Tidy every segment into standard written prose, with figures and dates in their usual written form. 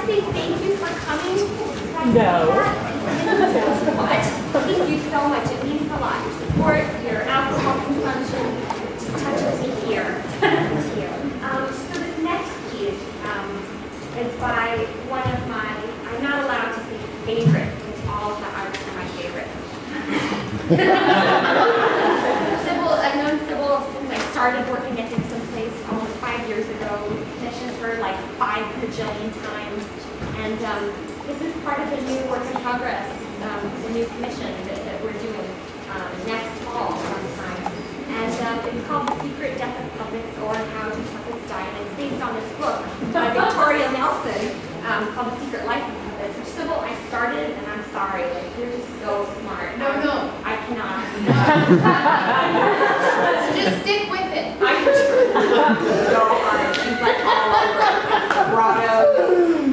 to say thank you for coming. No. Thank you so much. It means a lot. Your support, your alcohol consumption just touches me here. Thank you. So this next piece is by one of my, I'm not allowed to say favorite, because all of the artists are my favorite. I've known Sybil since I started working at Dixon Place almost 5 years ago. We've commissioned her like 5 bajillion times. And this is part of the new work in progress, the new commission that we're doing next fall sometime. And it's called The Secret Death of Puppets, or How Do Puppets Die? And it's based on this book by Victoria Nelson called The Secret Life of Puppets. Which, Sybil, I started, and I'm sorry, like, you're just so smart. No. I cannot. Just stick with it. I'm so hard. She's like all over vibrato,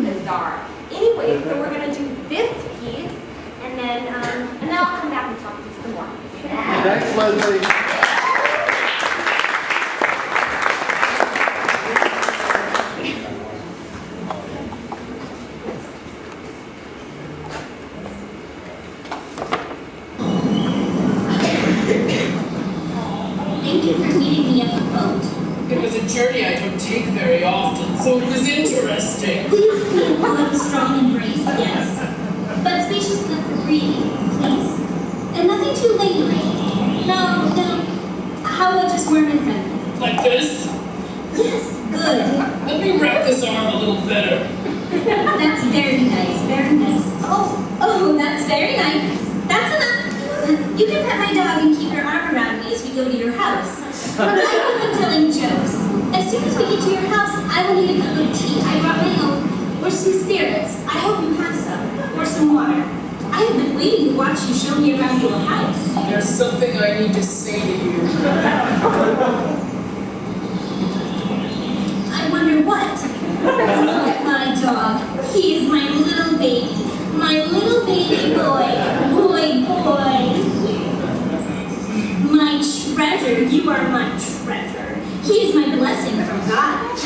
bizarre. Anyway, so we're gonna do this piece, and then I'll come back and talk to you some more. Thanks, Leslie. Thank you for meeting me at the boat. It was a journey I don't take very often, so it was interesting. Please feel a little strong embrace, yes. But spacious enough for breathing, please. And nothing too lingering. No. How about just warm and friendly? Like this? Yes, good. Let me wrap this arm a little better. That's very nice, very nice. Oh, that's very nice. That's enough. You can pet my dog and keep your arm around me as we go to your house. I will be telling jokes. As soon as we get to your house, I will need a cup of tea. I brought my own. Or some spirits. I hope you have some. Or some water. I have been waiting to watch you show me around your house. There's something I need to say to you. I wonder what. Look at my dog. He is my little baby. My little baby boy. Boy. My treasure. You are my treasure. He is my blessing from God.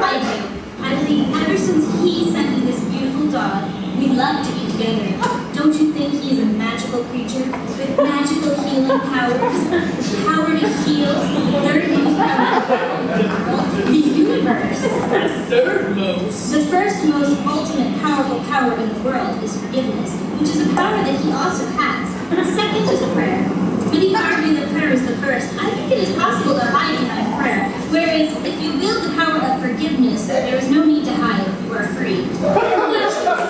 I do. I believe ever since he sent me this beautiful dog, we love to be together. Don't you think he is a magical creature with magical healing powers? Power to heal, third most powerful, the universe. Third most? The first most ultimate powerful power in the world is forgiveness, which is a power that he also has. The second is prayer. Many argue that prayer is the first. I think it is possible to hide behind prayer, whereas if you wield the power of forgiveness, there is no need to hide. You are free.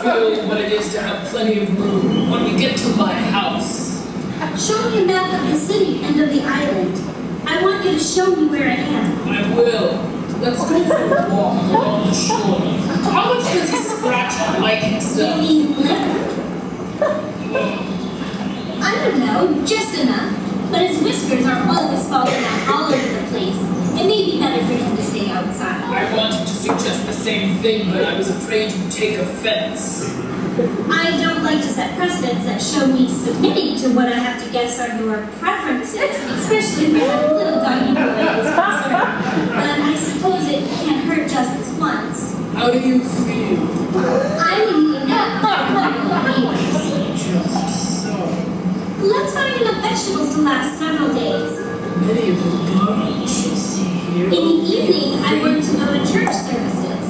Feel what it is to have plenty of room when we get to my house. Show me a map of the city and of the island. I want you to show me where I am. I will. Let's go for a walk along the shore. How much does he scratch like himself? You mean liquor? I don't know, just enough. But his whiskers are always falling out all over the place. It may be better for him to stay outside. I wanted to suggest the same thing, but I was afraid you'd take offense. I don't like to set precedents that show me submitting to what I have to guess are your preferences, especially when a little doggy boy is concerned. But I suppose it can't hurt just this once. How do you feel? I'm in the Just so. Let's find enough vegetables to last several days. Many of the garbage you see here. In the evening, I work to go to church services.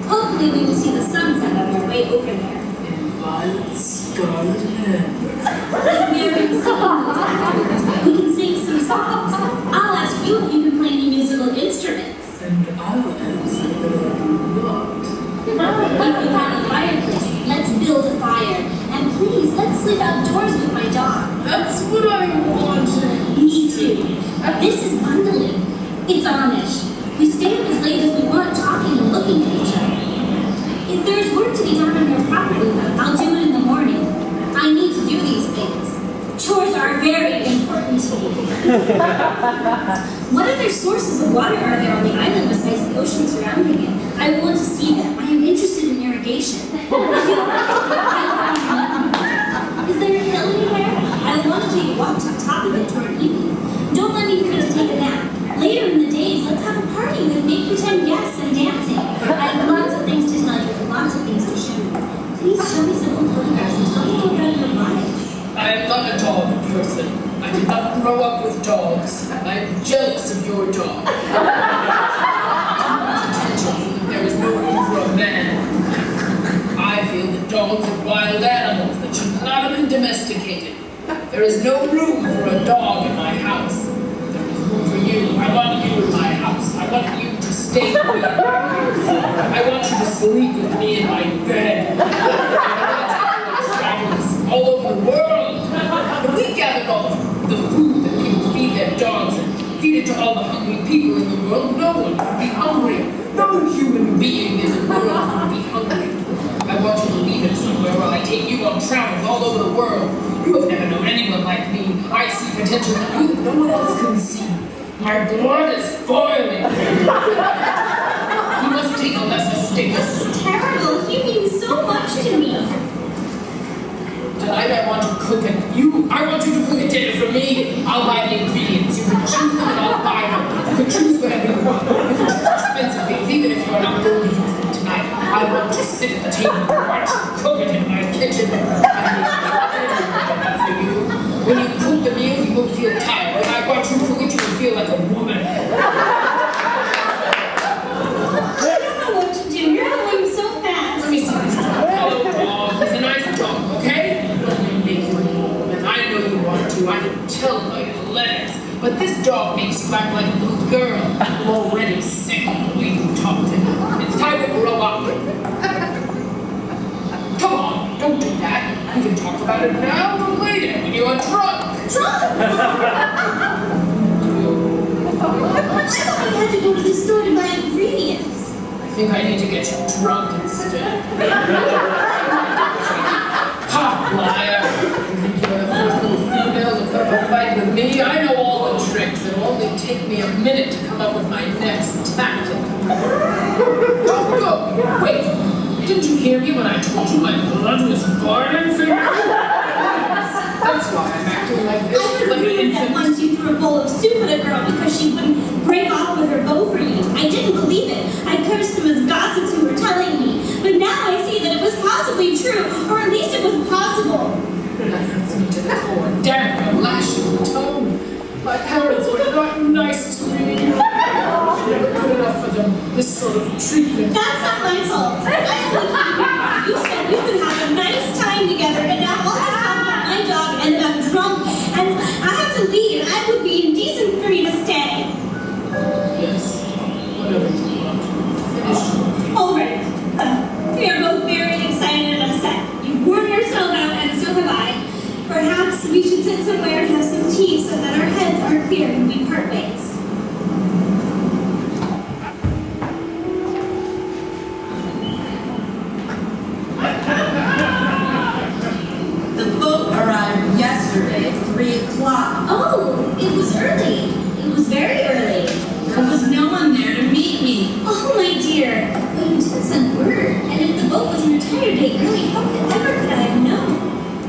Hopefully we will see the sunset on our way over there. In violet scarlet hair. If we are in singing moods afterwards, we can sing some songs. I'll ask you if you can play any musical instruments. And I'll answer what? If you have a fireplace, let's build a fire. And please, let's sleep outdoors with my dog. That's what I wanted. Me too. This is bundling. It's Amish. We stay up as late as we want, talking and looking at each other. If there's work to be done on your property, I'll do it in the morning. I need to do these things. Chores are very important to me. What other sources of water are there on the island besides the ocean surrounding it? I want to see them. I am interested in irrigation. Is there a hill anywhere? I want to take a walk to the top of it toward evening. Don't let me forget to take a nap. Later in the days, let's have a party with make pretend guests and dancing. I have lots of things to tell you. with dogs. I'm jealous of your dog. There is no room for a man. I feel that dogs are wild animals that should not have been domesticated. There is no room for a dog in my house. There is room for you. I want you in my house. I want you to stay with me in my house. I want you to sleep with me in my bed. I want you to travel all over the world. If we gathered all the food that people feed their dogs and feed it to all the hungry people in the world, no one would be hungry. No human being in the world would be hungry. I want you to leave it somewhere while I take you on travels all over the world. You have never known anyone like me. I see potential in you that no one else can see. My blood is boiling. You must take a lesser stick. This is terrible. He means so much to me. Tonight I want to cook it. I want you to cook a dinner for me. I'll buy the ingredients. You can choose them and I'll buy them. You can choose whatever you want. You can choose expensive things, even if you're not going to use them tonight. I want to sit at the table and watch you cook it in my kitchen. For you. When you cook the meal, you won't feel tired. When I watch you cook it, you will feel like a woman. I don't know what to do. You're going so fast. Let me see this dog. Hello, dog. He's a nice dog, okay? Let me make you a woman. I know you want to. I can tell by your legs. But this dog makes you act like a little girl. I'm already sick of the way you talk to him. It's time to grow up. Come on, don't do that. We can talk about it now or later when you're drunk. Drunk? I thought we had to go to the store to buy ingredients. I think I need to get you drunk instead. Ha, liar. You think you're the first little female to put up a fight with me? I know all the tricks. It'll only take me a minute to come up with my next tactic. Don't go. Wait. Didn't you hear me when I told you my blood was boiling for you? That's why I'm acting like this. I would Like an agree that infant. once you threw a bowl of soup at a girl because she wouldn't break off with her bow for you. I didn't believe it. I cursed them as gossips who were telling me. But now I see that it was possibly true, or at least it was possible. That hurts me to the core. Damn your lashing tone. My parents were not nice to me. I was never good enough for them. This sort of treatment. That's not my fault. You said we could have a nice time together, and now all this talk about my dog and about drunk, and I have to leave. I would be indecent for you to stay. Yes. Whatever you want. Finish. All right. We are both very excited and upset. You've worn yourself out, and so have I. Perhaps we should sit somewhere and have some tea so that our heads are clear when we part ways. The boat arrived yesterday at 3 o'clock. Oh, it was early. It was very early. There was no one there to meet me. Oh, my dear. But you didn't send word. And if the boat was an entire day early, how could I have known?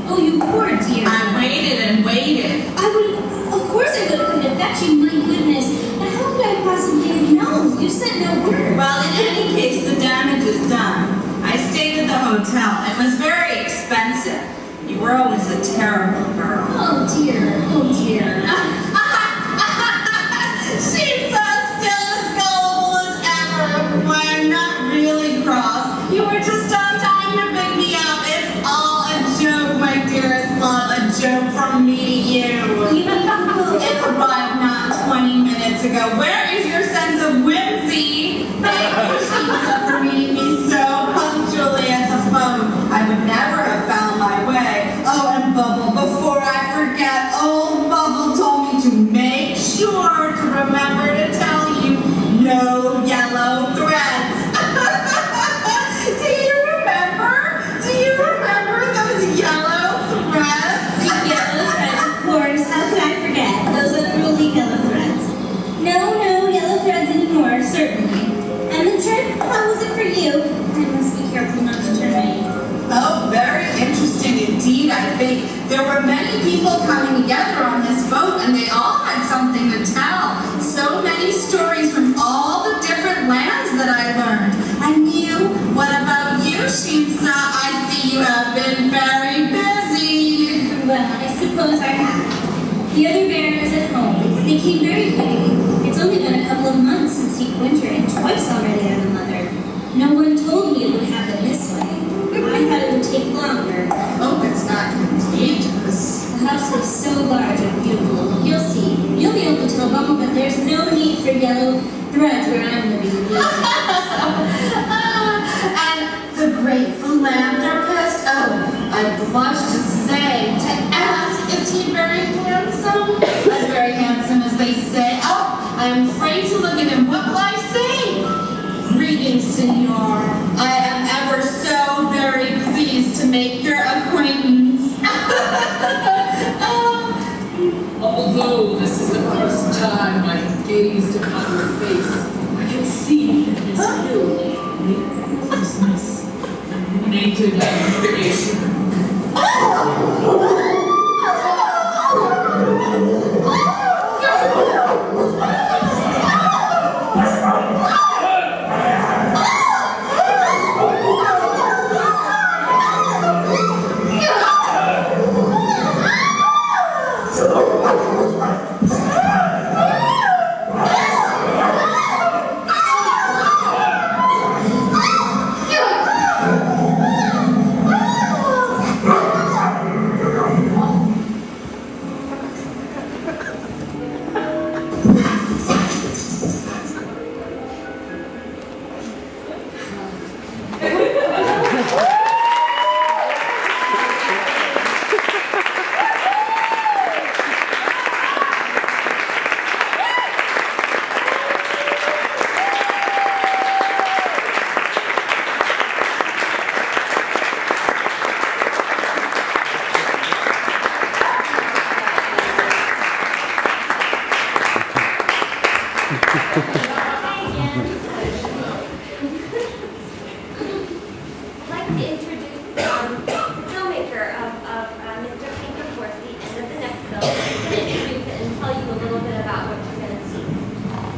Oh, you poor dear. I waited and waited. Of course I would have come to fetch you, my goodness. But how could I possibly have known? You sent no word. Well, in any case, the damage is done. I stayed at the hotel. It was very expensive. You were always a terrible girl. Oh, dear. Oh, dear. She's still as gullible as ever. Why, I'm not really cross. You were just on time to pick me up. It's all a joke, my dearest love. A joke from me to you. It arrived not 20 minutes ago. Where is your sense of whimsy? Thank you, Scelsa, for meeting me so punctually at the phone. I would never have found my way. Oh, and Bubble, before I forget, old Bubble told me to make sure to remember to tell you no yellow threads. Do you remember? Do you remember those yellow threads? Yellow threads, of course. How could I forget? Those unruly yellow threads. No yellow threads anymore, certainly. And the trip, how was it for you? I must be careful not to terminate. Oh, very interesting indeed, I think. There were many people coming together on this boat, and they all had something to tell. So many stories from all the different lands that I learned. And you, what about you, Scelsa? I see you have been very busy. Well, I suppose I have. The other baron is at home, They came very quickly. It's only been a couple of months since deep winter and twice already I'm a mother. No one told me it would happen this way. I thought it would take longer. Hope it's not contagious. The house is so large and beautiful. You'll see. You'll be able to tell Bumble that there's no need for yellow threads where I'm living these days. And the great philanthropist, oh, I blush to say, to ask, is he very handsome? As very handsome as they say. Oh, I am afraid to look at him. What will I say? Greetings, senor. I am ever so very pleased to make your acquaintance. Although this is the first time I have gazed upon your face, I can see it is filled with Christmas, native admiration. Thank you.